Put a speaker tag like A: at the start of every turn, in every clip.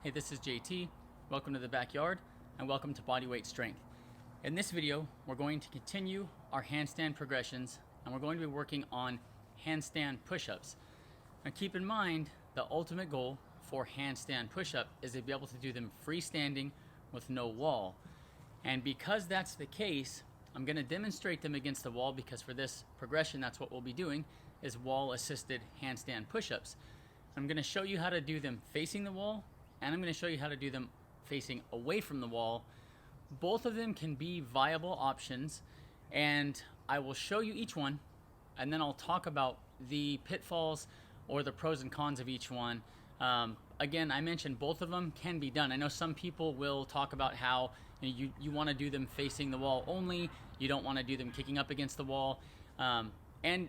A: Hey, this is JT. Welcome to the backyard and welcome to Bodyweight Strength. In this video, we're going to continue our handstand progressions and we're going to be working on handstand push-ups. Now keep in mind, the ultimate goal for handstand push-up is to be able to do them freestanding with no wall. And because that's the case, I'm going to demonstrate them against the wall because for this progression, that's what we'll be doing, is wall-assisted handstand push-ups. I'm going to show you how to do them facing the wall, and I'm going to show you how to do them facing away from the wall. Both of them can be viable options, and I will show you each one, and then I'll talk about the pitfalls or the pros and cons of each one. Again, I mentioned both of them can be done. I know some people will talk about how you want to do them facing the wall only, you don't want to do them kicking up against the wall, and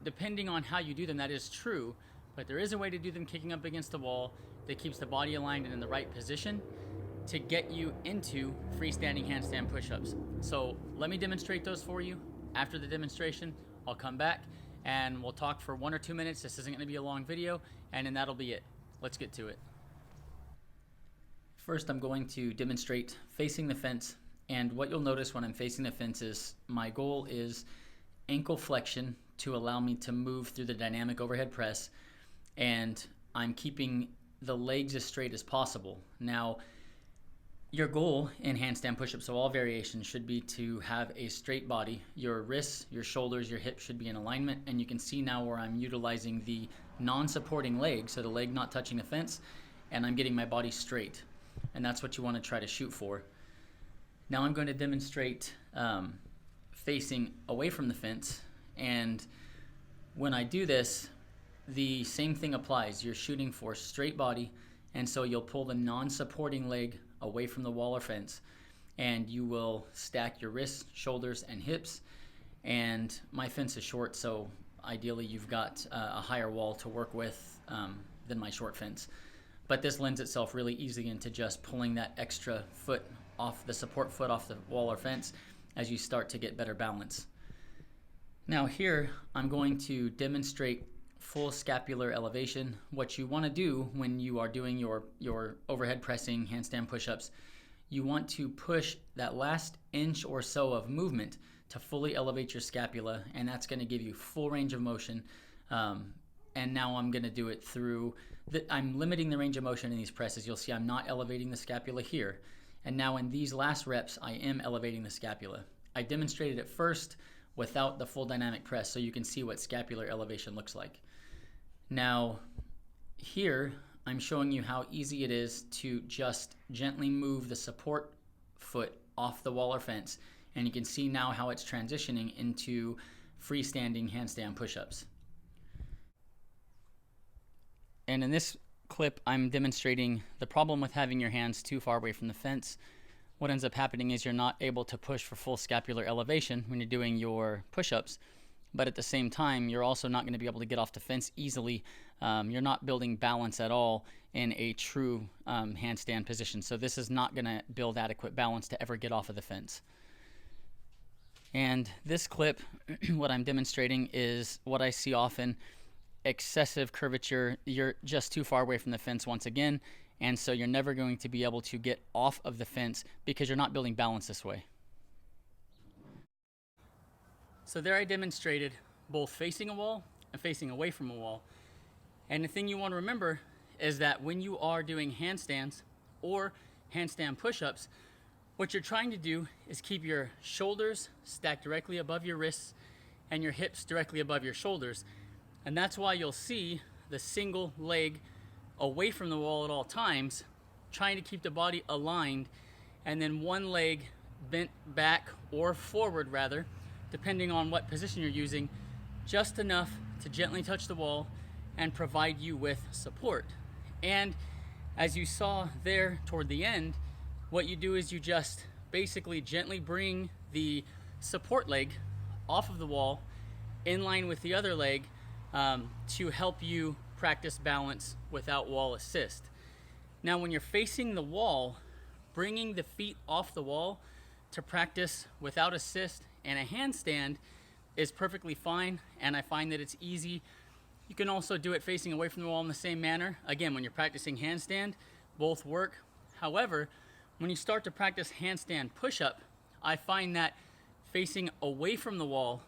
A: depending on how you do them, that is true, but there is a way to do them kicking up against the wall that keeps the body aligned and in the right position to get you into freestanding handstand push-ups. So let me demonstrate those for you. After the demonstration, I'll come back and we'll talk for 1 or 2 minutes. This isn't going to be a long video, and then that'll be it. Let's get to it. First, I'm going to demonstrate facing the fence, and what you'll notice when I'm facing the fence is my goal is ankle flexion to allow me to move through the dynamic overhead press, and I'm keeping the legs as straight as possible. Now, your goal in handstand push-ups, so all variations, should be to have a straight body. Your wrists, your shoulders, your hips should be in alignment, and you can see now where I'm utilizing the non-supporting leg, so the leg not touching the fence, and I'm getting my body straight, and that's what you want to try to shoot for. Now I'm going to demonstrate facing away from the fence, and when I do this, the same thing applies. You're shooting for straight body, and so you'll pull the non-supporting leg away from the wall or fence, and you will stack your wrists, shoulders, and hips. And my fence is short, so ideally you've got a higher wall to work with than my short fence. But this lends itself really easily into just pulling that extra foot off, the support foot off the wall or fence, as you start to get better balance. Now here, I'm going to demonstrate full scapular elevation. What you want to do when you are doing your overhead pressing handstand push-ups, you want to push that last inch or so of movement to fully elevate your scapula, and that's going to give you full range of motion. And now I'm going to do it through, I'm limiting the range of motion in these presses. You'll see I'm not elevating the scapula here. And now in these last reps, I am elevating the scapula. I demonstrated it first without the full dynamic press, so you can see what scapular elevation looks like. Now, here, I'm showing you how easy it is to just gently move the support foot off the wall or fence, and you can see now how it's transitioning into freestanding handstand push-ups. And in this clip, I'm demonstrating the problem with having your hands too far away from the fence. What ends up happening is you're not able to push for full scapular elevation when you're doing your push-ups, but at the same time, you're also not going to be able to get off the fence easily. You're not building balance at all in a true handstand position. So this is not going to build adequate balance to ever get off of the fence. And this clip, what I'm demonstrating is what I see often, excessive curvature. You're just too far away from the fence once again, and so you're never going to be able to get off of the fence because you're not building balance this way. So there I demonstrated both facing a wall and facing away from a wall. And the thing you want to remember is that when you are doing handstands or handstand push-ups, what you're trying to do is keep your shoulders stacked directly above your wrists and your hips directly above your shoulders. And that's why you'll see the single leg away from the wall at all times, trying to keep the body aligned, and then one leg bent back or forward rather, depending on what position you're using, just enough to gently touch the wall and provide you with support. And as you saw there toward the end, what you do is you just basically gently bring the support leg off of the wall in line with the other leg to help you practice balance without wall assist. Now when you're facing the wall, bringing the feet off the wall to practice without assist and a handstand is perfectly fine, and I find that it's easy. You can also do it facing away from the wall in the same manner. Again, when you're practicing handstand, Both work. However, when you start to practice handstand push-up, I find that facing away from the wall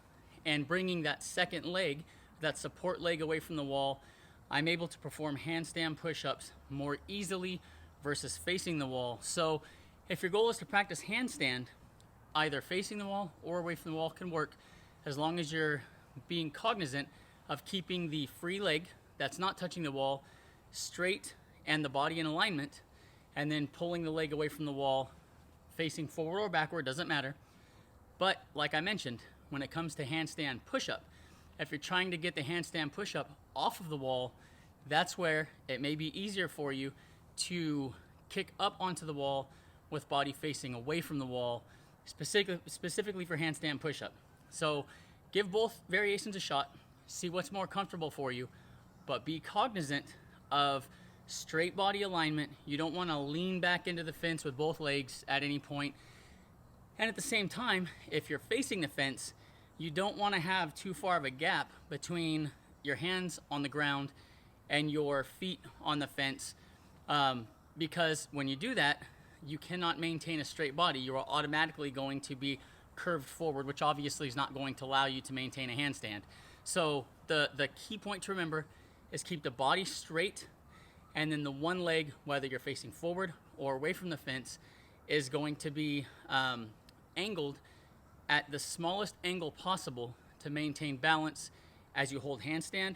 A: and bringing that second leg, that support leg away from the wall, I'm able to perform handstand push-ups more easily versus facing the wall. So if your goal is to practice handstand, either facing the wall or away from the wall can work, as long as you're being cognizant of keeping the free leg that's not touching the wall straight and the body in alignment, and then pulling the leg away from the wall, facing forward or backward, doesn't matter. But like I mentioned, when it comes to handstand push-up, if you're trying to get the handstand push-up off of the wall, that's where it may be easier for you to kick up onto the wall with body facing away from the wall, specifically for handstand push-up. So give both variations a shot, see what's more comfortable for you, but be cognizant of straight body alignment. You don't want to lean back into the fence with both legs at any point. And at the same time, if you're facing the fence, you don't want to have too far of a gap between your hands on the ground and your feet on the fence, because when you do that, you cannot maintain a straight body. You are automatically going to be curved forward, which obviously is not going to allow you to maintain a handstand. So the key point to remember is keep the body straight, and then the one leg, whether you're facing forward or away from the fence, is going to be angled at the smallest angle possible to maintain balance as you hold handstand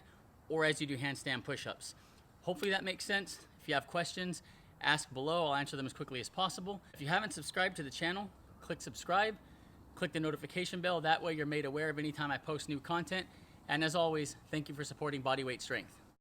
A: or as you do handstand push-ups. Hopefully that makes sense. If you have questions, ask below. I'll answer them as quickly as possible. If you haven't subscribed to the channel, click subscribe, click the notification bell. That way you're made aware of any time I post new content. And as always, thank you for supporting Bodyweight Strength.